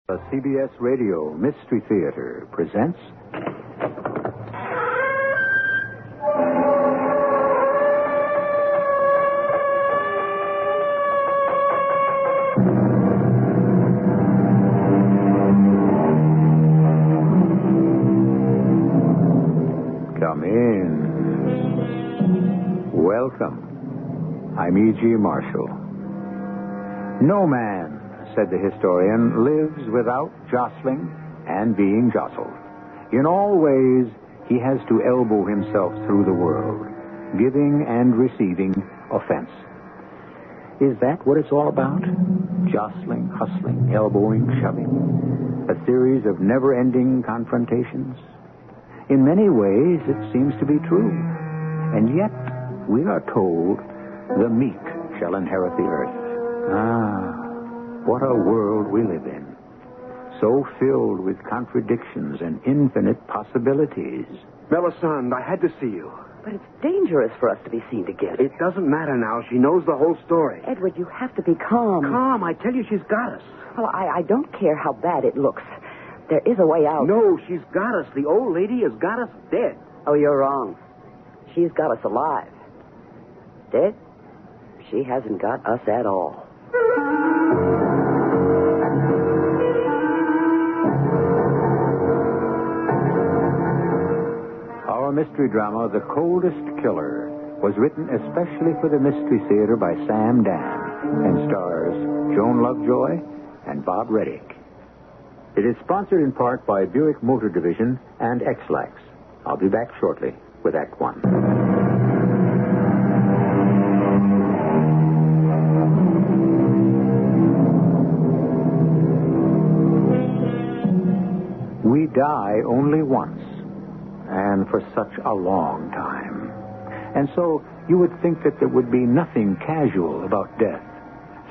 The CBS Radio Mystery Theater presents... Come in. Welcome. I'm E.G. Marshall. No man, said the historian, lives without jostling and being jostled. In all ways, he has to elbow himself through the world, giving and receiving offense. Is that what it's all about? Jostling, hustling, elbowing, shoving? A series of never-ending confrontations? In many ways, it seems to be true. And yet, we are told, the meek shall inherit the earth. What a world we live in. So filled with contradictions and infinite possibilities. Melisande, I had to see you. But it's dangerous for us to be seen together. It doesn't matter now. She knows the whole story. Edward, you have to be calm. Calm. I tell you, she's got us. Well, I don't care how bad it looks. There is a way out. No, she's got us. The old lady has got us dead. Oh, you're wrong. She's got us alive. Dead? She hasn't got us at all. Our mystery drama, The Coldest Killer, was written especially for the Mystery Theater by Sam Dan and stars Joan Lovejoy and Bob Reddick. It is sponsored in part by Buick Motor Division and X-Lax. I'll be back shortly with Act One. We die only once, and for such a long time. And so you would think that there would be nothing casual about death.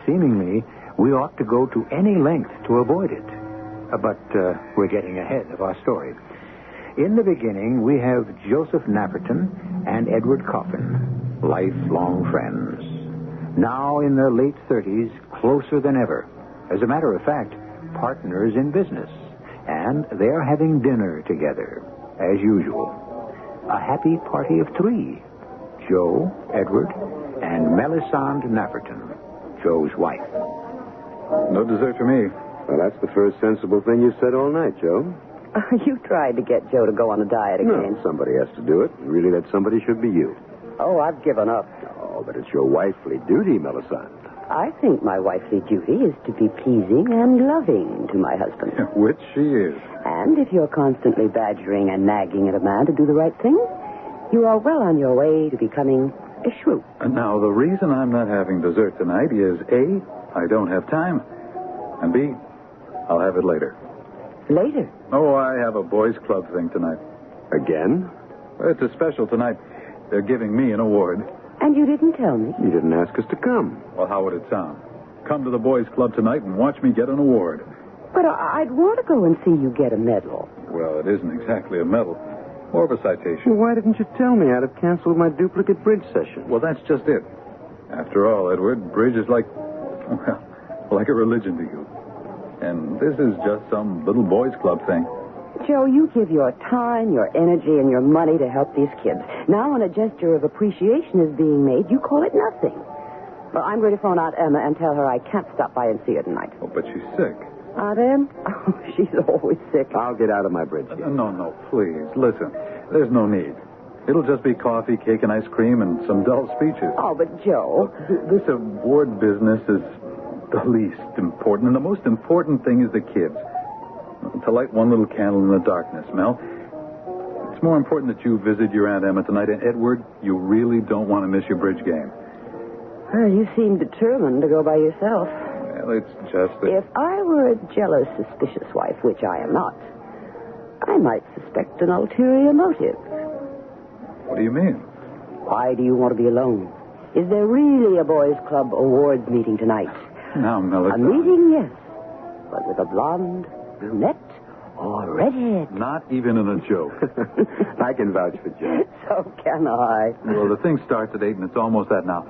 Seemingly, we ought to go to any length to avoid it. But we're getting ahead of our story. In the beginning, we have Joseph Napperton and Edward Coffin, lifelong friends. Now in their late 30s, closer than ever. As a matter of fact, partners in business. And they're having dinner together, as usual. A happy party of three. Joe, Edward, and Melisande Napperton, Joe's wife. No dessert for me. Well, that's the first sensible thing you've said all night, Joe. You tried to get Joe to go on a diet again. No, somebody has to do it. Really, that somebody should be you. Oh, I've given up. Oh, but it's your wifely duty, Melisande. I think my wifely duty is to be pleasing and loving to my husband. Which she is. And if you're constantly badgering and nagging at a man to do the right thing, you are well on your way to becoming a shrew. And now, the reason I'm not having dessert tonight is, A, I don't have time, and B, I'll have it later. Later? Oh, I have a boys' club thing tonight. Again? It's a special tonight. They're giving me an award. And you didn't tell me? You didn't ask us to come. Well, how would it sound? Come to the boys' club tonight and watch me get an award. But I'd want to go and see you get a medal. Well, it isn't exactly a medal. More of a citation. Well, why didn't you tell me? I'd have canceled my duplicate bridge session. Well, that's just it. After all, Edward, bridge is like a religion to you. And this is just some little boys' club thing. Joe, you give your time, your energy, and your money to help these kids. Now, when a gesture of appreciation is being made, you call it nothing. Well, I'm going to phone Aunt Emma and tell her I can't stop by and see her tonight. Oh, but she's sick. Aunt Em? Oh, she's always sick. I'll get out of my bridge. No, please. Listen, there's no need. It'll just be coffee, cake, and ice cream, and some dull speeches. Oh, but Joe... This award business is the least important, and the most important thing is the kids. To light one little candle in the darkness, Mel. It's more important that you visit your Aunt Emma tonight, and Edward, you really don't want to miss your bridge game. Well, you seem determined to go by yourself. Well, it's just that... If I were a jealous, suspicious wife, which I am not, I might suspect an ulterior motive. What do you mean? Why do you want to be alone? Is there really a boys' club awards meeting tonight? Now, Melody. A meeting, yes. But with a blonde, brunette, or redhead. Not even in a joke. I can vouch for Joe. So can I. Well, the thing starts at 8, and it's almost that now.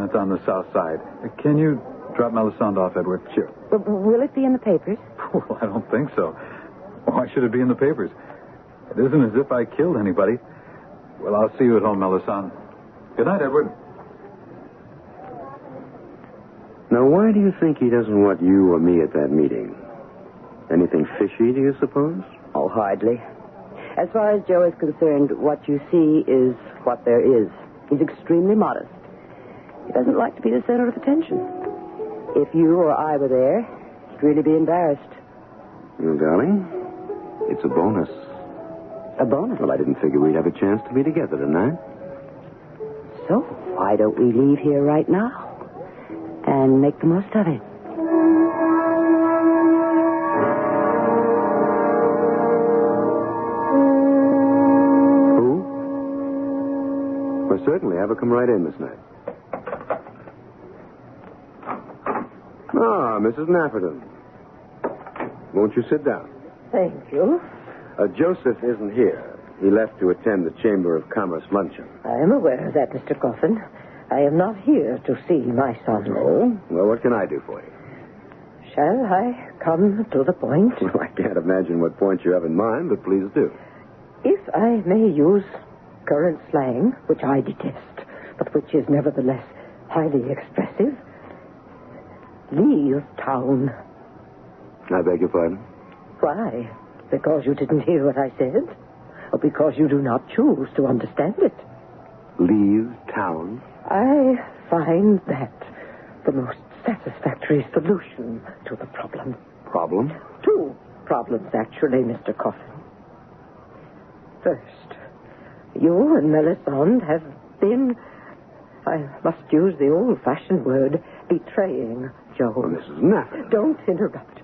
It's on the south side. Can you drop Melisande off, Edward? Sure. But will it be in the papers? Well, I don't think so. Why should it be in the papers? It isn't as if I killed anybody. Well, I'll see you at home, Melisande. Good night, Edward. Now, why do you think he doesn't want you or me at that meeting? Anything fishy, do you suppose? Oh, hardly. As far as Joe is concerned, what you see is what there is. He's extremely modest. He doesn't like to be the center of attention. If you or I were there, he'd really be embarrassed. Well, darling, it's a bonus. A bonus? Well, I didn't figure we'd have a chance to be together tonight. So, why don't we leave here right now and make the most of it? Who? Well, certainly. Have her come right in, Miss Knight. Ah, Mrs. Nafferton. Won't you sit down? Thank you. Joseph isn't here. He left to attend the Chamber of Commerce luncheon. I am aware of that, Mr. Coffin. I am not here to see my son. Oh? Well, what can I do for you? Shall I come to the point? Well, I can't imagine what point you have in mind, but please do. If I may use current slang, which I detest, but which is nevertheless highly expressive, leave town. I beg your pardon? Why? Because you didn't hear what I said? Or because you do not choose to understand it? Leave town? I find that the most satisfactory solution to the problem. Problem? Two problems, actually, Mr. Coffin. First, you and Melisande have been, I must use the old-fashioned word, betraying Joe. Oh, Mrs. Nafferton. Don't interrupt.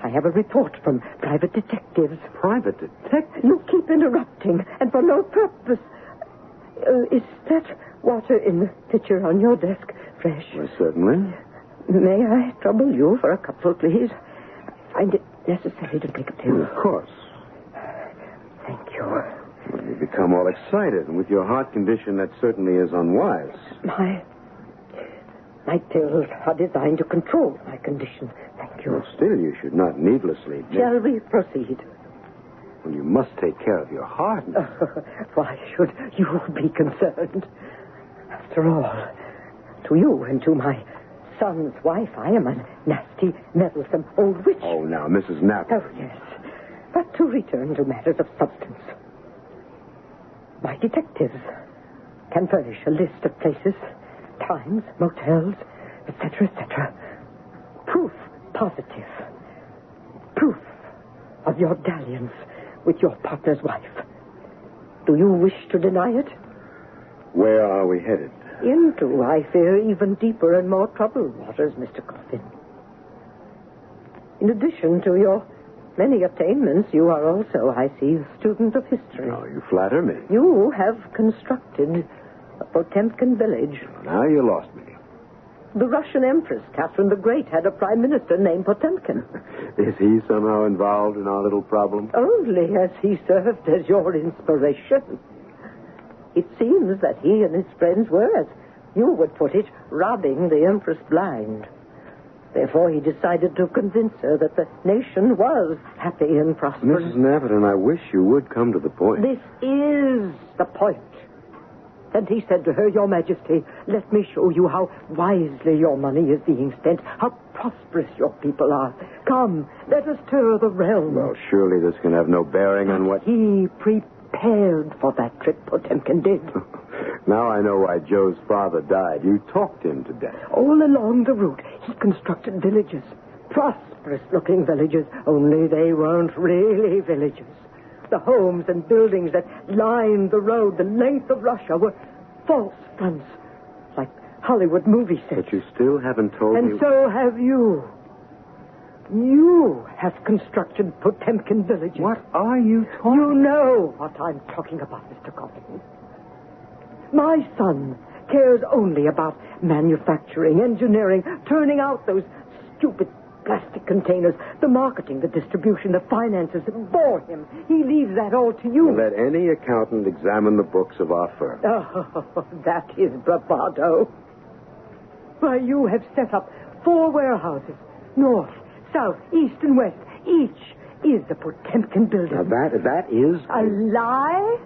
I have a report from private detectives. Private detectives? You keep interrupting, and for no purpose. Is that water in the pitcher on your desk fresh? Well, certainly. May I trouble you for a cupful, please? I find it necessary to take a pill. Well, of course. Thank you. Well, you become all excited, and with your heart condition, that certainly is unwise. My pills are designed to control my condition. Thank you. Well, still, you should not needlessly... Shall we proceed? Well, you must take care of your heart. Why should you be concerned? After all, to you and to my son's wife, I am a nasty, meddlesome old witch. Oh, now, Mrs. Nafferton. Oh, yes. But to return to matters of substance. My detectives can furnish a list of places, times, motels, etc., etc. Proof positive. Proof of your dalliance with your partner's wife. Do you wish to deny it? Where are we headed? Into, I fear, even deeper and more troubled waters, Mr. Coffin. In addition to your many attainments, you are also, I see, a student of history. Oh, you flatter me. You have constructed a Potemkin village. Now you lost me. The Russian Empress, Catherine the Great, had a prime minister named Potemkin. Is he somehow involved in our little problem? Only as he served as your inspiration. It seems that he and his friends were, as you would put it, robbing the Empress blind. Therefore, he decided to convince her that the nation was happy and prosperous. Mrs. Nafferton, I wish you would come to the point. This is the point. And he said to her, Your Majesty, let me show you how wisely your money is being spent, how prosperous your people are. Come, let us tour the realm. Well, surely this can have no bearing on what... He prepared for that trip, Potemkin did. Now I know why Joe's father died. You talked him to death. All along the route, he constructed villages. Prosperous-looking villages, only they weren't really villages. The homes and buildings that lined the road the length of Russia were false fronts, like Hollywood movie sets. But you still haven't told me... And so have you. You have constructed Potemkin villages. What are you talking... You know what I'm talking about, Mr. Coffin. My son cares only about manufacturing, engineering, turning out those stupid plastic containers, the marketing, the distribution, the finances. Bore him. He leaves that all to you. Let any accountant examine the books of our firm. Oh, that is bravado. Why, you have set up 4 warehouses, north, south, east, and west, Each is a Potemkin building. Now, that is... A lie?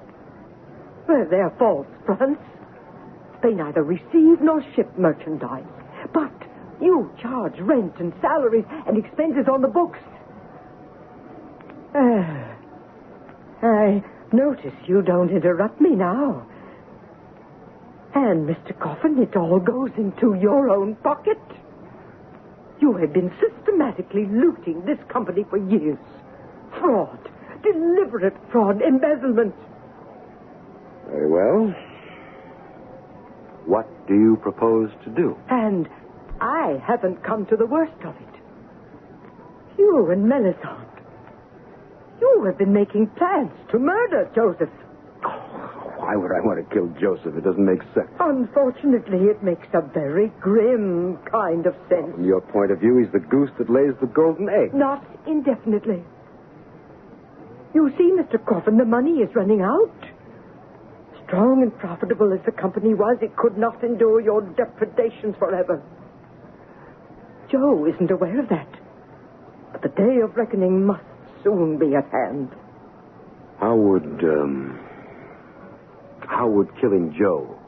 Well, they're false fronts. They neither receive nor ship merchandise. But you charge rent and salaries and expenses on the books. I notice you don't interrupt me now. And, Mr. Coffin, it all goes into your own pocket. You have been systematically looting this company for years. Fraud, deliberate fraud, embezzlement. Very well. What do you propose to do? And I haven't come to the worst of it. You and Melisande. You have been making plans to murder Joseph. Why would I want to kill Joseph? It doesn't make sense. Unfortunately, it makes a very grim kind of sense. From your point of view, he's the goose that lays the golden egg. Not indefinitely. You see, Mr. Coffin, the money is running out. Strong and profitable as the company was, it could not endure your depredations forever. Joe isn't aware of that. But the day of reckoning must soon be at hand. How would killing Joe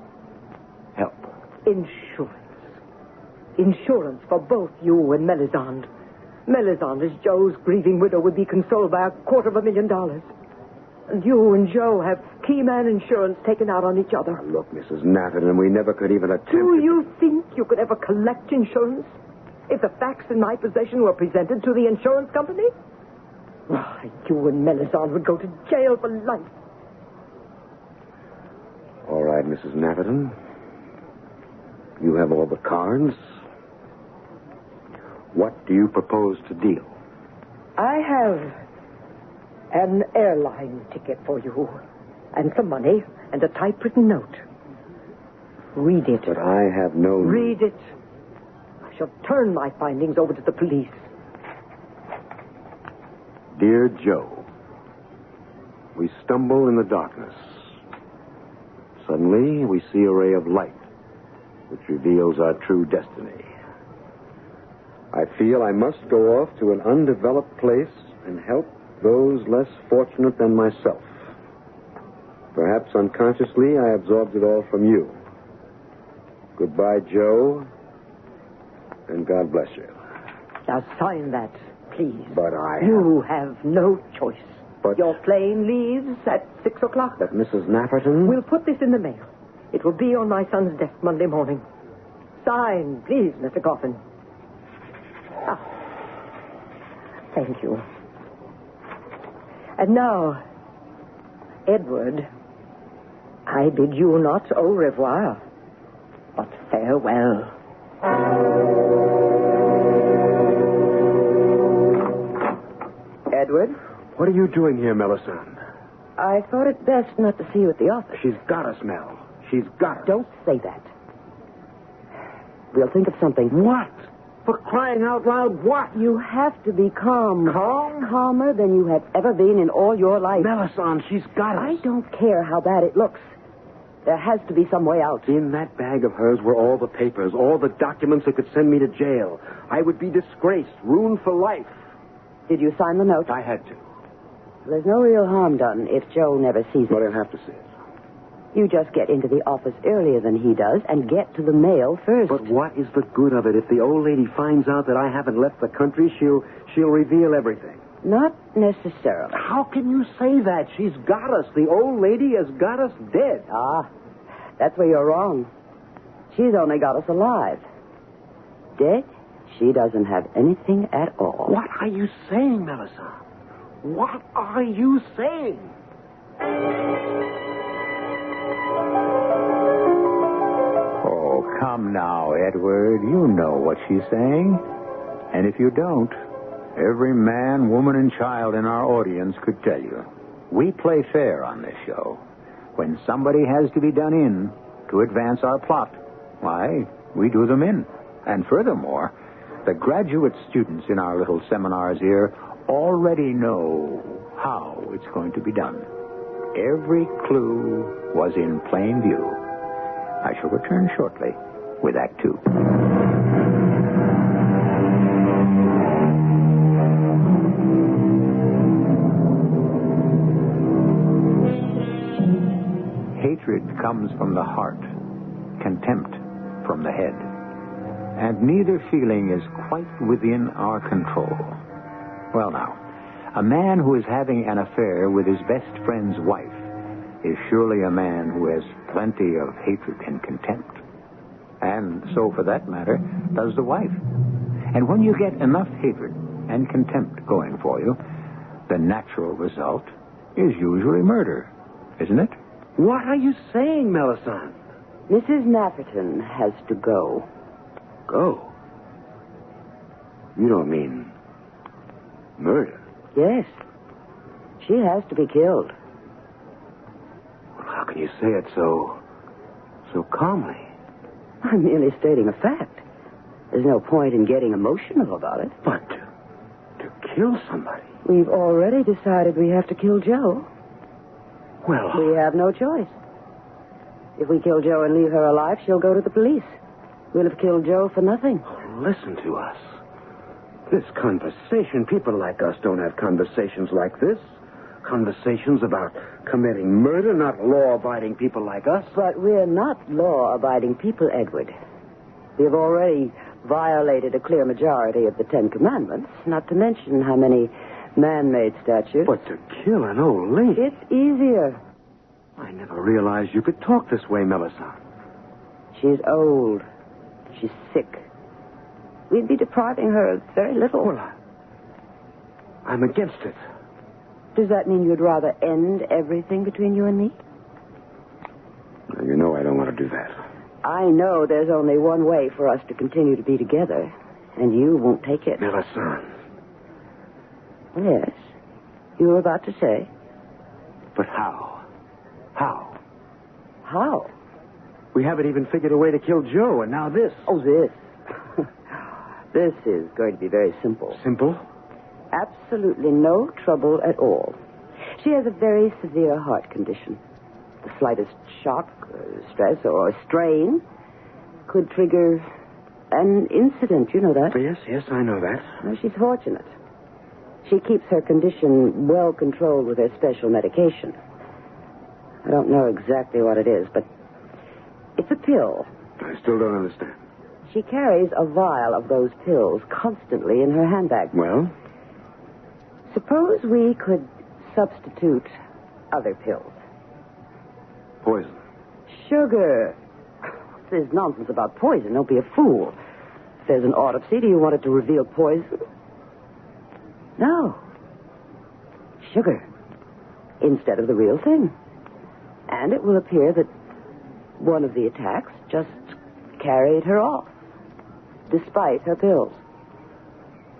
help? Insurance. Insurance for both you and Melisande. Melisande, as Joe's grieving widow, would be consoled by $250,000. And you and Joe have key man insurance taken out on each other. Now, look, Mrs. Nafferton, we never could even attempt Do you think you could ever collect insurance if the facts in my possession were presented to the insurance company? Why, you and Melisande would go to jail for life. All right, Mrs. Nafferton. You have all the cards. What do you propose to deal? I have an airline ticket for you, and some money, and a typewritten note. Read it. But I have no... Read it. I shall turn my findings over to the police. Dear Joe, we stumble in the darkness. Suddenly, we see a ray of light, which reveals our true destiny. I feel I must go off to an undeveloped place and help those less fortunate than myself. Perhaps unconsciously, I absorbed it all from you. Goodbye, Joe, and God bless you. Now sign that, please. But I... You have no choice. But... Your plane leaves at 6 o'clock. But Mrs. Nafferton... We'll put this in the mail. It will be on my son's desk Monday morning. Sign, please, Mr. Coffin. Ah, thank you. And now, Edward, I bid you not au revoir, but farewell. Edward? What are you doing here, Melisande? I thought it best not to see you at the office. She's got us, Mel. She's got us. Don't say that. We'll think of something. What? For crying out loud, what? You have to be calm. Calm? Calmer than you have ever been in all your life. Melisande, she's got us. I don't care how bad it looks. There has to be some way out. In that bag of hers were all the papers, all the documents that could send me to jail. I would be disgraced, ruined for life. Did you sign the note? I had to. There's no real harm done if Joe never sees it. But I'll have to see it. You just get into the office earlier than he does and get to the mail first. But what is the good of it? If the old lady finds out that I haven't left the country, she'll reveal everything. Not necessarily. How can you say that? She's got us. The old lady has got us dead. Ah, that's where you're wrong. She's only got us alive. Dead, she doesn't have anything at all. What are you saying, Melisande? What are you saying? Oh, come now, Edward. You know what she's saying. And if you don't, every man, woman, and child in our audience could tell you. We play fair on this show. When somebody has to be done in to advance our plot, why, we do them in. And furthermore, the graduate students in our little seminars here already know how it's going to be done. Every clue was in plain view. I shall return shortly with Act Two. Hatred comes from the heart, contempt from the head. And neither feeling is quite within our control. Well, now, a man who is having an affair with his best friend's wife is surely a man who has plenty of hatred and contempt. And so, for that matter, does the wife. And when you get enough hatred and contempt going for you, the natural result is usually murder, isn't it? What are you saying, Melisande? Mrs. Nafferton has to go. Go? You don't mean murder? Yes. She has to be killed. Well, how can you say it so calmly? I'm merely stating a fact. There's no point in getting emotional about it. But to kill somebody? We've already decided we have to kill Joe. Well... We have no choice. If we kill Joe and leave her alive, she'll go to the police. We'll have killed Joe for nothing. Listen to us. This conversation, people like us don't have conversations like this. Conversations about committing murder, not law-abiding people like us. But we're not law-abiding people, Edward. We've already violated a clear majority of the Ten Commandments, not to mention how many man-made statutes. But to kill an old lady... It's easier. I never realized you could talk this way, Melisande. She's old. She's sick. We'd be depriving her of very little. Well, I'm against it. Does that mean you'd rather end everything between you and me? Well, you know I don't want to do that. I know there's only one way for us to continue to be together, and you won't take it. Melisande. Yes. You were about to say. But how? How? How? We haven't even figured a way to kill Joe, and now this. Oh, this. This is going to be very simple. Simple? Absolutely no trouble at all. She has a very severe heart condition. The slightest shock, stress, or strain could trigger an incident. You know that? Yes, I know that. Well, she's fortunate. She keeps her condition well controlled with her special medication. I don't know exactly what it is, but it's a pill. I still don't understand. She carries a vial of those pills constantly in her handbag. Well? Suppose we could substitute other pills. Poison. Sugar. There's nonsense about poison. Don't be a fool. If there's an autopsy, do you want it to reveal poison? No. Sugar. Instead of the real thing. And it will appear that one of the attacks just carried her off, despite her pills.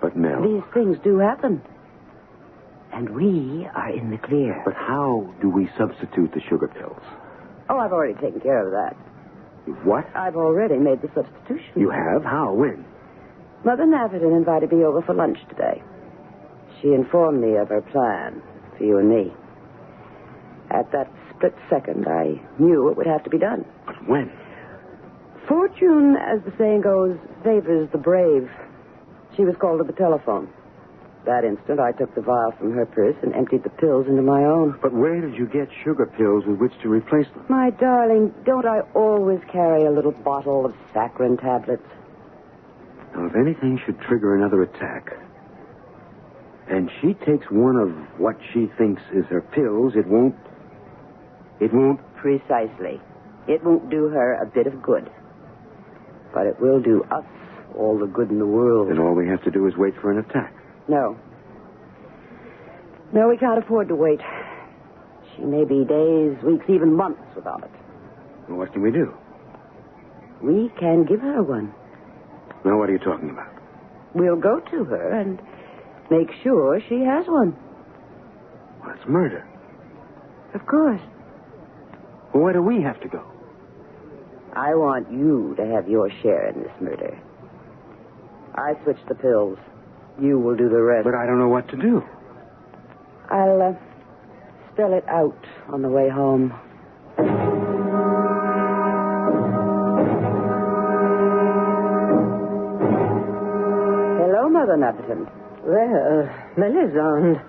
But, Mel... These things do happen. And we are in the clear. But how do we substitute the sugar pills? Oh, I've already taken care of that. What? I've already made the substitution. You have? How? When? Mother Nafferton invited me over for lunch today. She informed me of her plan for you and me. At that split second, I knew it would have to be done. But when? Fortune, as the saying goes, favors the brave. She was called to the telephone. That instant, I took the vial from her purse and emptied the pills into my own. But where did you get sugar pills with which to replace them? My darling, don't I always carry a little bottle of saccharin tablets? Now, if anything should trigger another attack, and she takes one of what she thinks is her pills, it won't... Precisely. It won't do her a bit of good. But it will do us all the good in the world. Then all we have to do is wait for an attack. No. No, we can't afford to wait. She may be days, weeks, even months without it. Well, what can we do? We can give her one. Now, what are you talking about? We'll go to her and make sure she has one. Well, it's murder. Of course. Well, where do we have to go? I want you to have your share in this murder. I switched the pills. You will do the rest. But I don't know what to do. I'll spell it out on the way home. Hello, Mother Nafferton. Well, Melisande.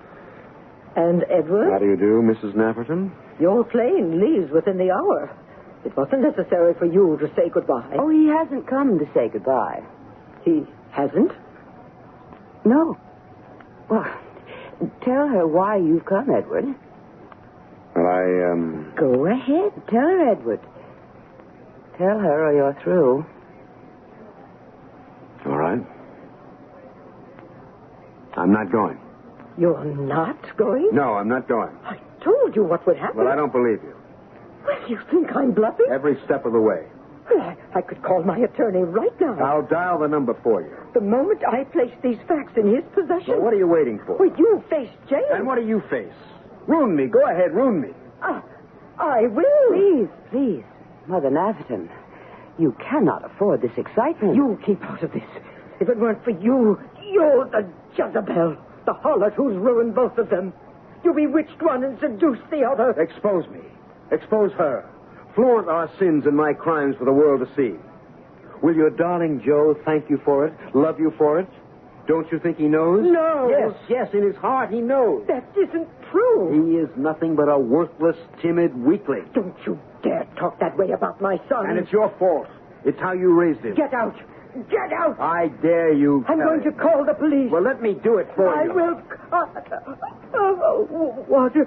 And Edward? How do you do, Mrs. Nafferton? Your plane leaves within the hour. It wasn't necessary for you to say goodbye. Oh, he hasn't come to say goodbye. He hasn't? No. Well, tell her why you've come, Edward. Well, Go ahead. Tell her, Edward. Tell her or you're through. All right. I'm not going. You're not going? No, I'm not going. I told you what would happen. Well, I don't believe you. Well, you think I'm bluffing? Every step of the way. Well, I could call my attorney right now. I'll dial the number for you. The moment I place these facts in his possession... Well, what are you waiting for? Well, you face jail. And what do you face? Ruin me. Go ahead, ruin me. I will. Please, Mother Nafferton. You cannot afford this excitement. You keep out of this. If it weren't for you, you're the Jezebel, the harlot who's ruined both of them. You bewitched one and seduced the other. Expose me. Expose her. Flaunt our sins and my crimes for the world to see. Will your darling Joe thank you for it? Love you for it? Don't you think he knows? No. Yes, in his heart he knows. That isn't true. He is nothing but a worthless, timid weakling. Don't you dare talk that way about my son. And it's your fault. It's how you raised him. Get out. Get out. I dare you. I'm going to call the police. Well, let me do it for I you. will. Water.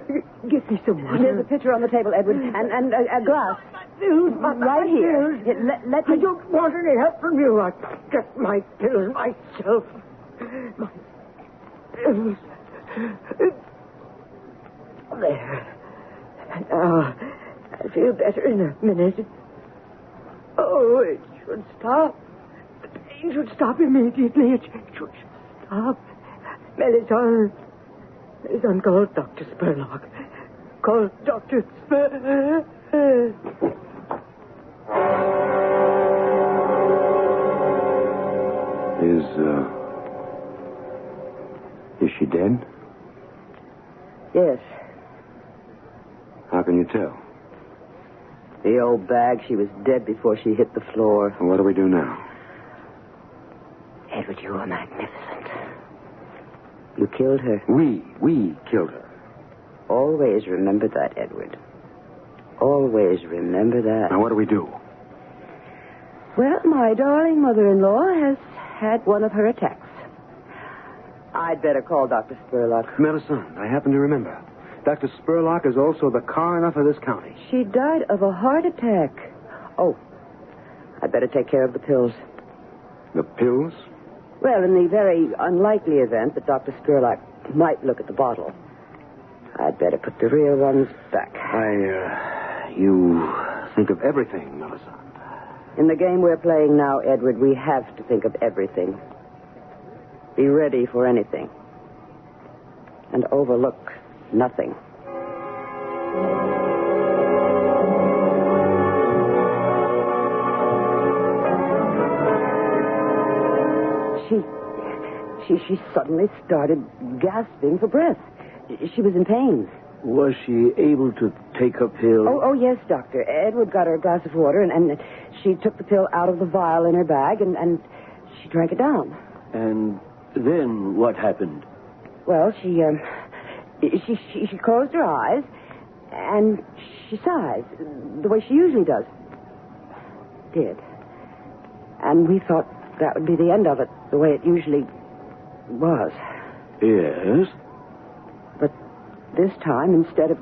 Give me some water. There's a pitcher on the table, Edward, and a glass. Right here. Let me... I don't want any help from you. I get my pills myself. My pills. There. Now, I feel better in a minute. Oh, it should stop. The pain should stop immediately. It should stop. Melisande, call Dr. Spurlock. Call Dr. Spurlock. Is she dead? Yes. How can you tell? The old bag, she was dead before she hit the floor. And what do we do now? Edward, you are magnificent. You killed her. We killed her. Always remember that, Edward. Always remember that. Now, what do we do? Well, my darling mother-in-law has had one of her attacks. I'd better call Dr. Spurlock. Melisande, I happen to remember. Dr. Spurlock is also the coroner for this county. She died of a heart attack. Oh, I'd better take care of the pills. The pills? Well, in the very unlikely event that Dr. Spurlock might look at the bottle, I'd better put the real ones back. You think of everything, Melisande. In the game we're playing now, Edward, we have to think of everything. Be ready for anything. And overlook nothing. She suddenly started gasping for breath. She was in pain. Was she able to take a pill? Oh, yes, Doctor. Edward got her a glass of water, and she took the pill out of the vial in her bag, and she drank it down. And then what happened? Well, she closed her eyes, and she sighed, the way she usually does. Did. And we thought that would be the end of it, the way it usually was. Yes? But this time, instead of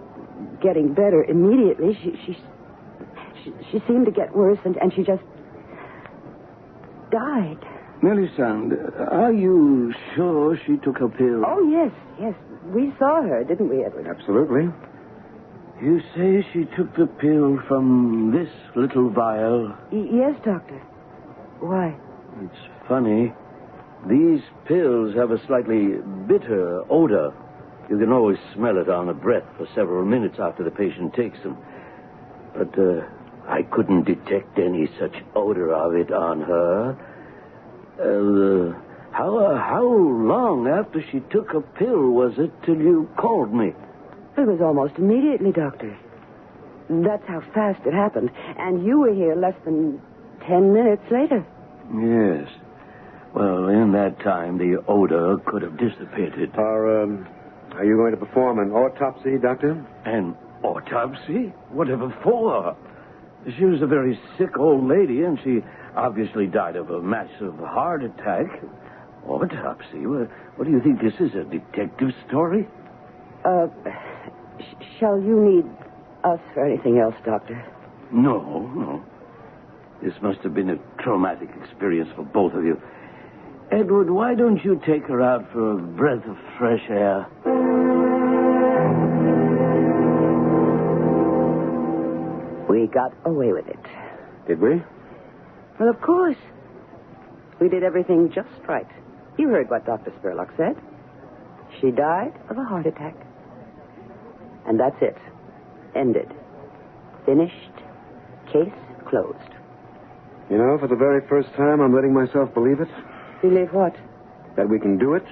getting better immediately, she seemed to get worse, and she just died. Melisande, are you sure she took a pill? Oh, yes. We saw her, didn't we, Edward? Absolutely. You say she took the pill from this little vial? Yes, Doctor. Why? It's funny. These pills have a slightly bitter odor. You can always smell it on the breath for several minutes after the patient takes them. But I couldn't detect any such odor of it on her. How long after she took a pill was it till you called me? It was almost immediately, Doctor. That's how fast it happened. And you were here less than 10 minutes later. Yes. Well, in that time, the odor could have dissipated. Are you going to perform an autopsy, Doctor? An autopsy? Whatever for? She was a very sick old lady, and she obviously died of a massive heart attack. Autopsy? What do you think this is, a detective story? Shall you need us for anything else, Doctor? No. This must have been a traumatic experience for both of you. Edward, why don't you take her out for a breath of fresh air? We got away with it. Did we? Well, of course. We did everything just right. You heard what Dr. Spurlock said. She died of a heart attack. And that's it. Ended. Finished. Case closed. You know, for the very first time, I'm letting myself believe it. Believe what? That we can do it.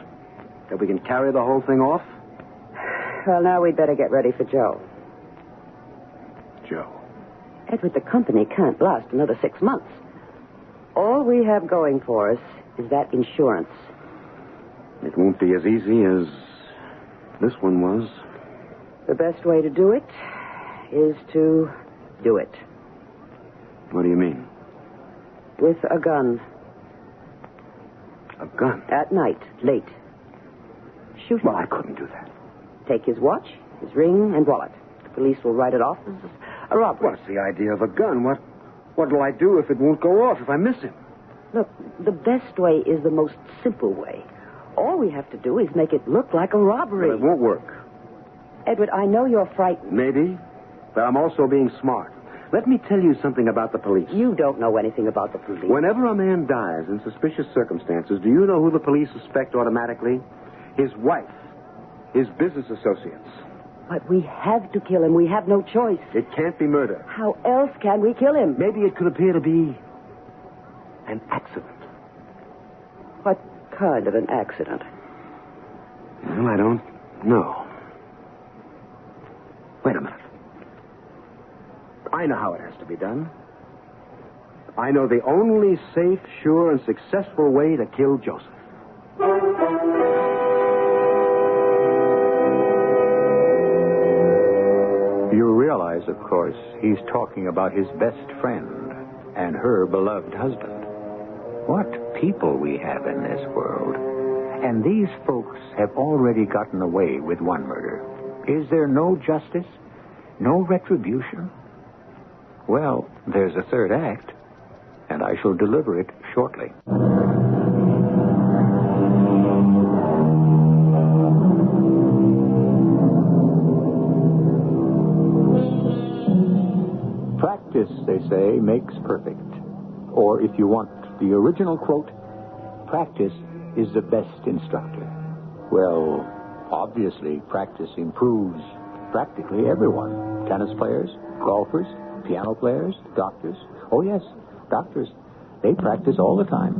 That we can carry the whole thing off. Well, now we'd better get ready for Joe. Joe. Edward, the company can't last another 6 months. All we have going for us is that insurance. It won't be as easy as this one was. The best way to do it is to do it. What do you mean? With a gun. A gun? At night, late. Shoot him. Well, I couldn't do that. Take his watch, his ring, and wallet. The police will write it off as a robbery. What's the idea of a gun? What'll I do if it won't go off, if I miss him? Look, the best way is the most simple way. All we have to do is make it look like a robbery. But it won't work. Edward, I know you're frightened. Maybe, but I'm also being smart. Let me tell you something about the police. You don't know anything about the police. Whenever a man dies in suspicious circumstances, do you know who the police suspect automatically? His wife. His business associates. But we have to kill him. We have no choice. It can't be murder. How else can we kill him? Maybe it could appear to be an accident. What kind of an accident? Well, I don't know. Wait a minute. I know how it has to be done. I know the only safe, sure, and successful way to kill Joseph. You realize, of course, he's talking about his best friend and her beloved husband. What people we have in this world. And these folks have already gotten away with one murder. Is there no justice? No retribution? Well, there's a third act, and I shall deliver it shortly. Practice, they say, makes perfect. Or if you want the original quote, practice is the best instructor. Well, obviously, practice improves practically everyone. Tennis players, golfers, piano players, doctors. Oh, yes, doctors. They practice all the time.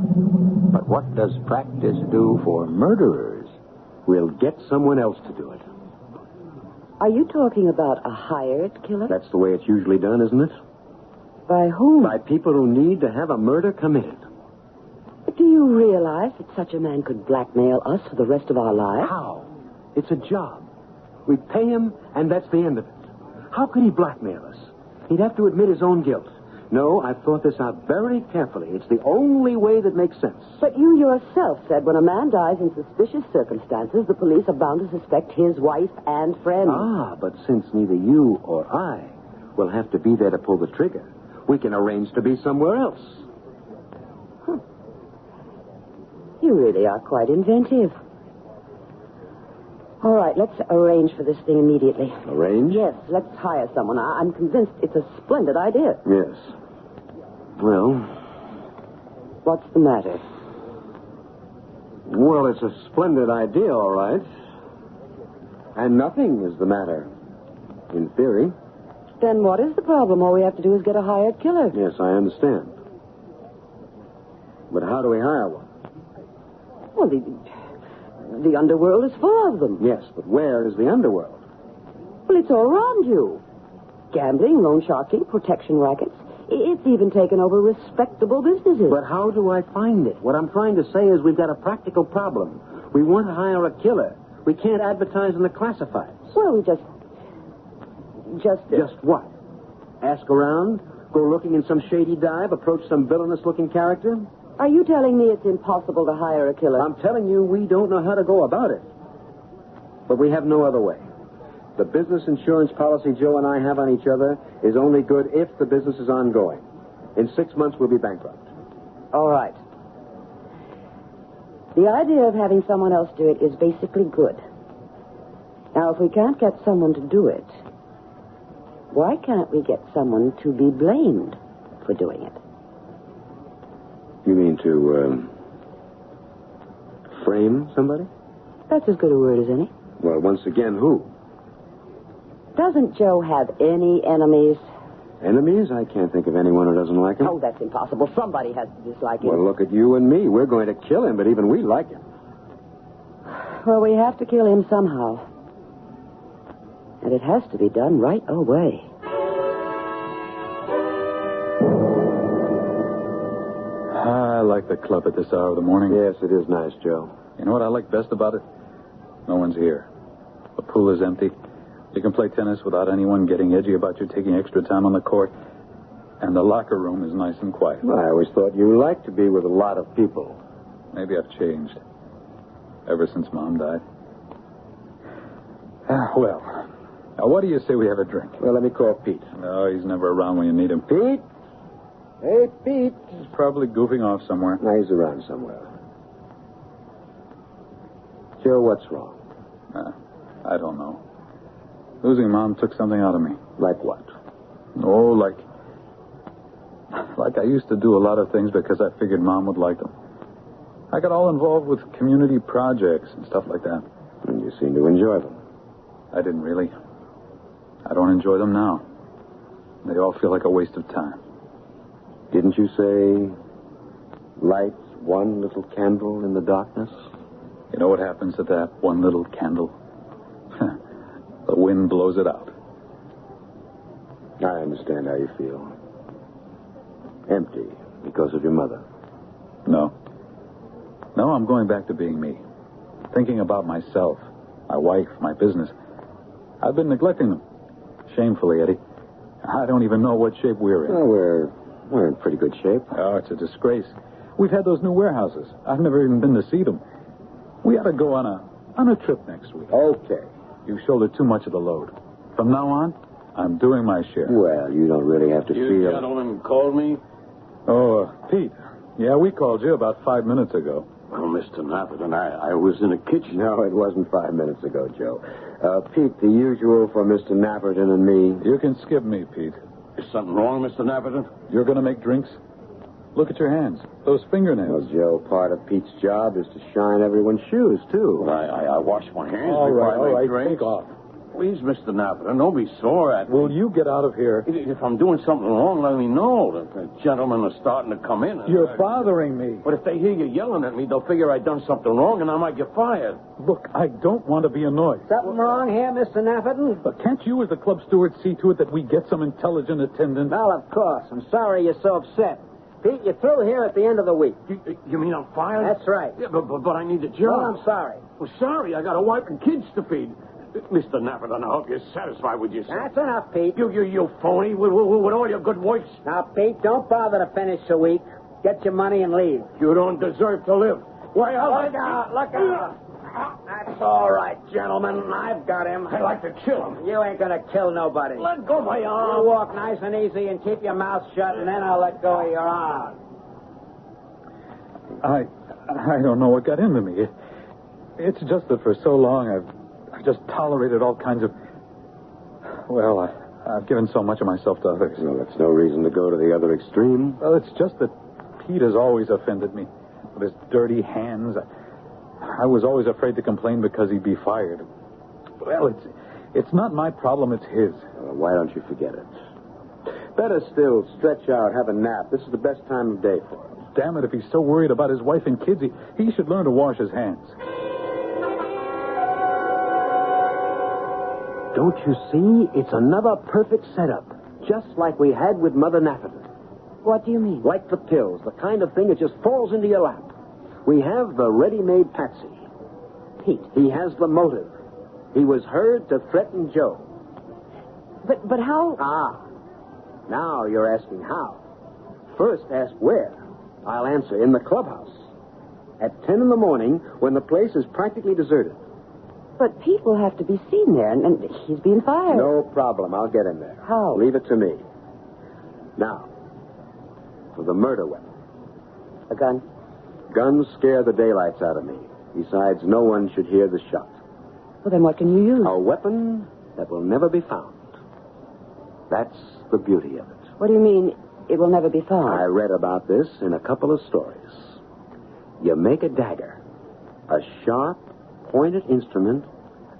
But what does practice do for murderers? We'll get someone else to do it. Are you talking about a hired killer? That's the way it's usually done, isn't it? By whom? By people who need to have a murder committed. But do you realize that such a man could blackmail us for the rest of our lives? How? It's a job. We pay him, and that's the end of it. How could he blackmail us? He'd have to admit his own guilt. No, I've thought this out very carefully. It's the only way that makes sense. But you yourself said when a man dies in suspicious circumstances, the police are bound to suspect his wife and friends. Ah, but since neither you or I will have to be there to pull the trigger, we can arrange to be somewhere else. Huh. You really are quite inventive. All right, let's arrange for this thing immediately. Arrange? Yes, let's hire someone. I'm convinced it's a splendid idea. Yes. Well... What's the matter? Well, it's a splendid idea, all right. And nothing is the matter, in theory. Then what is the problem? All we have to do is get a hired killer. Yes, I understand. But how do we hire one? Well, the underworld is full of them. Yes, but where is the underworld? Well, it's all around you. Gambling, loan sharking, protection rackets. It's even taken over respectable businesses. But how do I find it? What I'm trying to say is we've got a practical problem. We want to hire a killer. We can't advertise in the classifieds. Well, we just... Just what? Ask around? Go looking in some shady dive, approach some villainous-looking character? Are you telling me it's impossible to hire a killer? I'm telling you, we don't know how to go about it. But we have no other way. The business insurance policy Joe and I have on each other is only good if the business is ongoing. In 6 months, we'll be bankrupt. All right. The idea of having someone else do it is basically good. Now, if we can't get someone to do it, why can't we get someone to be blamed for doing it? You mean to, frame somebody? That's as good a word as any. Well, once again, who? Doesn't Joe have any enemies? Enemies? I can't think of anyone who doesn't like him. Oh, that's impossible. Somebody has to dislike him. Well, look at you and me. We're going to kill him, but even we like him. Well, we have to kill him somehow. And it has to be done right away. I like the club at this hour of the morning. Yes, it is nice, Joe. You know what I like best about it? No one's here. The pool is empty. You can play tennis without anyone getting edgy about you taking extra time on the court. And the locker room is nice and quiet. Well, I always thought you liked to be with a lot of people. Maybe I've changed. Ever since Mom died. Well, now what do you say we have a drink? Well, let me call Pete. No, he's never around when you need him. Pete? Hey, Pete. He's probably goofing off somewhere. No, he's around somewhere. Joe, what's wrong? I don't know. Losing Mom took something out of me. Like what? Oh, like I used to do a lot of things because I figured Mom would like them. I got all involved with community projects and stuff like that. And you seem to enjoy them. I didn't really. I don't enjoy them now. They all feel like a waste of time. Didn't you say light one little candle in the darkness? You know what happens to that one little candle? The wind blows it out. I understand how you feel. Empty because of your mother. No, I'm going back to being me. Thinking about myself, my wife, my business. I've been neglecting them. Shamefully, Eddie. I don't even know what shape we're in. Well, we're in pretty good shape. Oh, it's a disgrace. We've had those new warehouses. I've never even been to see them. We ought to go on a trip next week. Okay. You've shouldered too much of the load. From now on, I'm doing my share. Well, you don't really have to You feel... gentlemen called me? Oh, Pete. Yeah, we called you about 5 minutes ago. Well, Mr. Napperton, I was in the kitchen. No, it wasn't 5 minutes ago, Joe. Pete, the usual for Mr. Napperton and me. You can skip me, Pete. Is something wrong, Mr. Napperton? You're going to make drinks? Look at your hands. Those Well, fingernails. Joe, part of Pete's job is to shine everyone's shoes, too. Well, I wash my hands All before I make right, drinks. take off. Please, Mr. Napperton, don't be sore at me. Will you get out of here? If I'm doing something wrong, let me know. The gentlemen are starting to come in. You're bothering me. But if they hear you yelling at me, they'll figure I've done something wrong and I might get fired. Look, I don't want to be annoyed. Something wrong here, Mr. Napperton? But can't you, as the club steward, see to it that we get some intelligent attendance? Well, of course. I'm sorry you're so upset. Pete, you're through here at the end of the week. You mean I'm fired? That's right. Yeah, but I need a job. Well, I'm sorry. Well, sorry, I got a wife and kids to feed. Mr. Napperton, I hope you're satisfied with yourself. That's enough, Pete. You phony, with all your good works. Now, Pete, don't bother to finish the week. Get your money and leave. You don't deserve to live. Why, Look out, look out. That's all right, gentlemen. I've got him. I like to kill him. You ain't gonna kill nobody. Let go of my You arm. walk nice and easy and keep your mouth shut, and then I'll let go of your arm. I don't know what got into me. It's just that for so long I've just tolerated all kinds of... Well, I've given so much of myself to others. Well, that's no reason to go to the other extreme. Well, it's just that Pete has always offended me with his dirty hands. I was always afraid to complain because he'd be fired. Well, it's not my problem, it's his. Why don't you forget it? Better still, stretch out, have a nap. This is the best time of day for him. Damn it, if he's so worried about his wife and kids, he should learn to wash his hands. Don't you see? It's another perfect setup. Just like we had with Mother Napperton. What do you mean? Like the pills, the kind of thing that just falls into your lap. We have the ready-made patsy. Pete. He has the motive. He was heard to threaten Joe. But how... Now you're asking how. First, ask where. I'll answer in the clubhouse. At 10 in the morning, when the place is practically deserted. But Pete will have to be seen there, and he's being fired. No problem. I'll get him there. How? Leave it to me. Now, for the murder weapon. A gun? Guns scare the daylights out of me. Besides, no one should hear the shot. Well, then what can you use? A weapon that will never be found. That's the beauty of it. What do you mean, it will never be found? I read about this in a couple of stories. You make a dagger, a sharp, pointed instrument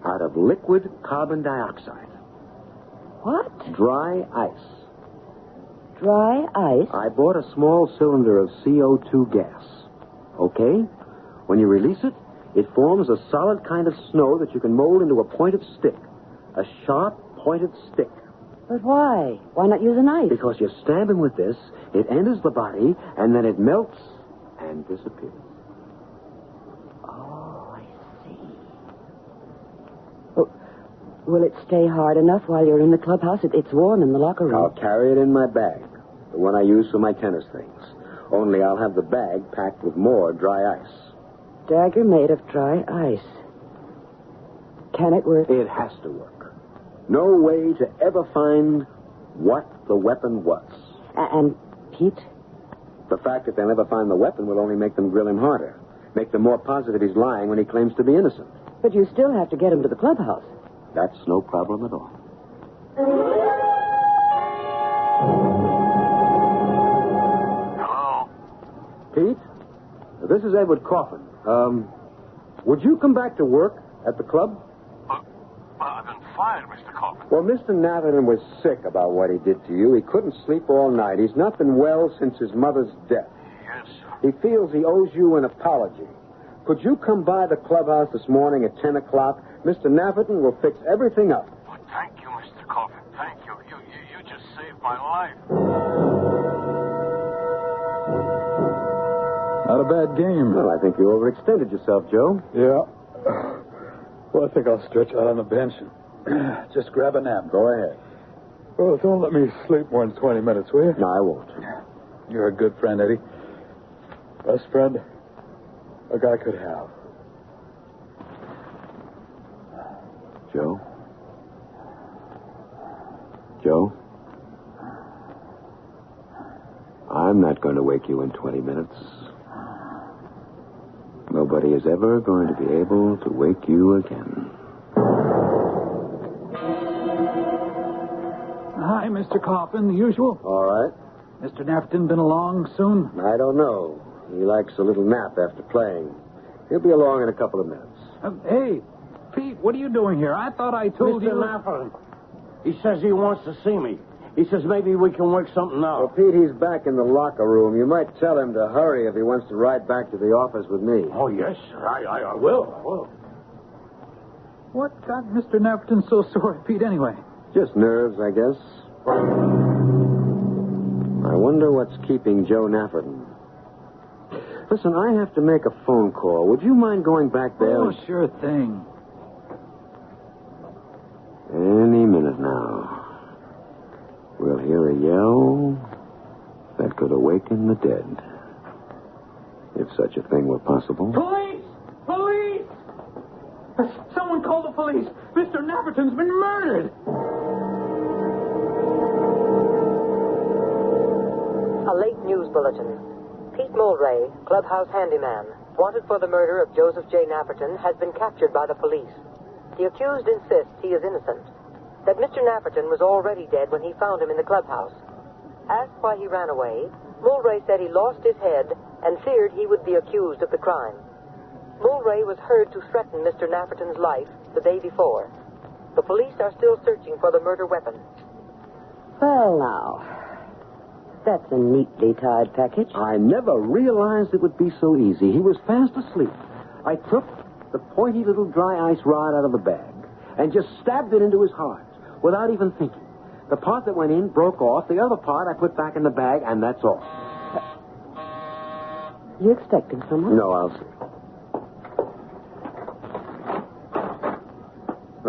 out of liquid carbon dioxide. What? Dry ice. Dry ice? I bought a small cylinder of CO2 gas. Okay? When you release it, it forms a solid kind of snow that you can mold into a pointed stick. A sharp, pointed stick. But why? Why not use a knife? Because you stab him with this, it enters the body, and then it melts and disappears. Oh, I see. Oh, will it stay hard enough while you're in the clubhouse? It's warm in the locker room. I'll carry it in my bag, the one I use for my tennis things. Only I'll have the bag packed with more dry ice. Dagger made of dry ice. Can it work? It has to work. No way to ever find what the weapon was. And Pete? The fact that they'll never find the weapon will only make them grill him harder. Make them more positive he's lying when he claims to be innocent. But you still have to get him to the clubhouse. That's no problem at all. Hello? Pete? This is Edward Coffin. Would you come back to work at the club? Well, I've been fired, Mr. Coffin. Well, Mr. Natherton was sick about what he did to you. He couldn't sleep all night. He's not been well since his mother's death. Yes, sir. He feels he owes you an apology. Could you come by the clubhouse this morning at 10 o'clock? Mr. Natherton will fix everything up. Well, thank you, Mr. Coffin. Thank you. You just saved my life. Not a bad game. Well, I think you overextended yourself, Joe. Yeah. Well, I think I'll stretch out on the bench and just grab a nap. Go ahead. Well, don't let me sleep more than 20 minutes, will you? No, I won't. You're a good friend, Eddie. Best friend a guy could have. Joe? Joe? I'm not going to wake you in 20 minutes. Nobody is ever going to be able to wake you again. Hi, Mr. Coffin, the usual. All right. Mr. Natherton been along soon? I don't know. He likes a little nap after playing. He'll be along in a couple of minutes. Hey, Pete, what are you doing here? I thought I told Mr. you... Natherton. He says he wants to see me. He says maybe we can work something Well, out. Pete, he's back in the locker room. You might tell him to hurry if he wants to ride back to the office with me. Oh, yes, sir. I will. What got Mr. Natherton so sore, Pete, anyway? Just nerves, I guess. I wonder what's keeping Joe Natherton. Listen, I have to make a phone call. Would you mind going back there? Oh, sure thing. Any minute now. We'll hear a yell that could awaken the dead. If such a thing were possible. Police! Police! Someone call the police. Mr. Natherton's been murdered. A late news bulletin. Pete Mulray, clubhouse handyman, wanted for the murder of Joseph J. Natherton, has been captured by the police. The accused insists he is innocent, that Mr. Natherton was already dead when he found him in the clubhouse. Asked why he ran away, Mulray said he lost his head and feared he would be accused of the crime. Mulray was heard to threaten Mr. Natherton's life the day before. The police are still searching for the murder weapon. Well, now, that's a neatly tied package. I never realized it would be so easy. He was fast asleep. I took the pointy little dry ice rod out of the bag and just stabbed it into his heart without even thinking. The part that went in broke off. The other part I put back in the bag, and that's all. You expecting someone? No, I'll see.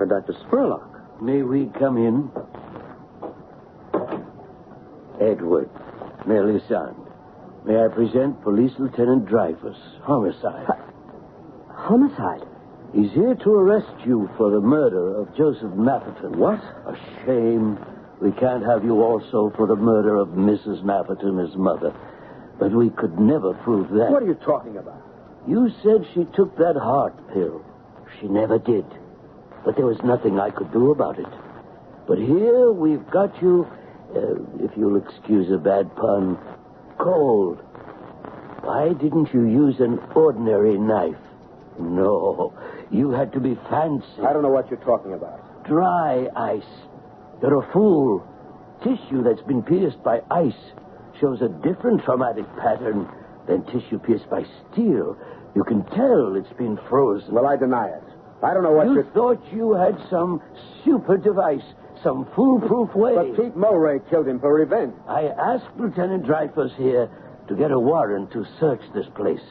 Dr. Spurlock. May we come in? Edward, Melisande. May I present Police Lieutenant Dreyfus, homicide. Homicide? He's here to arrest you for the murder of Joseph Napperton. What? A shame. We can't have you also for the murder of Mrs. Napperton, his mother. But we could never prove that. What are you talking about? You said she took that heart pill. She never did. But there was nothing I could do about it. But here we've got you, if you'll excuse a bad pun, cold. Why didn't you use an ordinary knife? No, you had to be fancy. I don't know what you're talking about. Dry ice. You're a fool. Tissue that's been pierced by ice shows a different traumatic pattern than tissue pierced by steel. You can tell it's been frozen. Well, I deny it. I don't know what you thought you had some super device, some foolproof way. But Pete Mulray killed him for revenge. I asked Lieutenant Dreyfus here to get a warrant to search this place.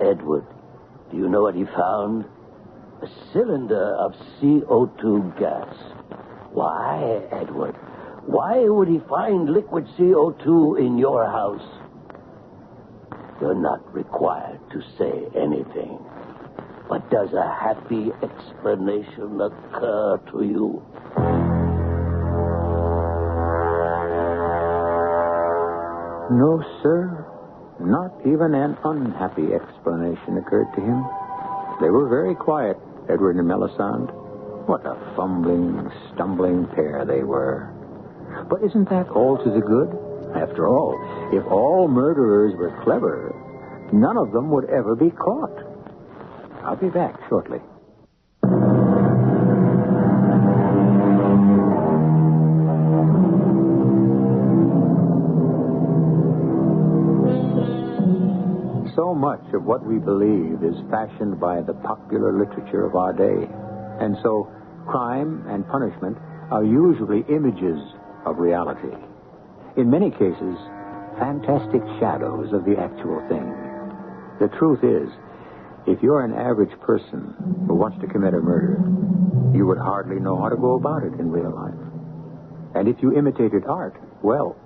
Edward, do you know what he found? A cylinder of CO2 gas. Why, Edward? Why would he find liquid CO2 in your house? You're not required to say anything. But does a happy explanation occur to you? No, sir. Not even an unhappy explanation occurred to him. They were very quiet, Edward and Melisande. What a fumbling, stumbling pair they were. But isn't that all to the good? After all, if all murderers were clever, none of them would ever be caught. I'll be back shortly. So much of what we believe is fashioned by the popular literature of our day. And so, crime and punishment are usually images of reality. In many cases, fantastic shadows of the actual thing. The truth is, if you're an average person who wants to commit a murder, you would hardly know how to go about it in real life. And if you imitated art, well,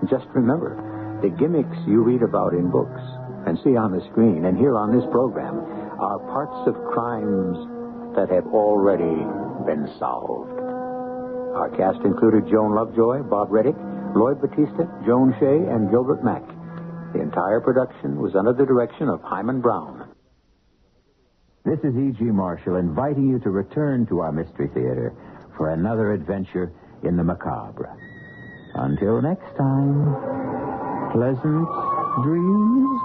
just remember, the gimmicks you read about in books and see on the screen and hear on this program are parts of crimes that have already been solved. Our cast included Joan Lovejoy, Bob Reddick, Lloyd Batista, Joan Shea, and Gilbert Mack. The entire production was under the direction of Hyman Brown. This is E.G. Marshall inviting you to return to our Mystery Theater for another adventure in the macabre. Until next time, pleasant dreams.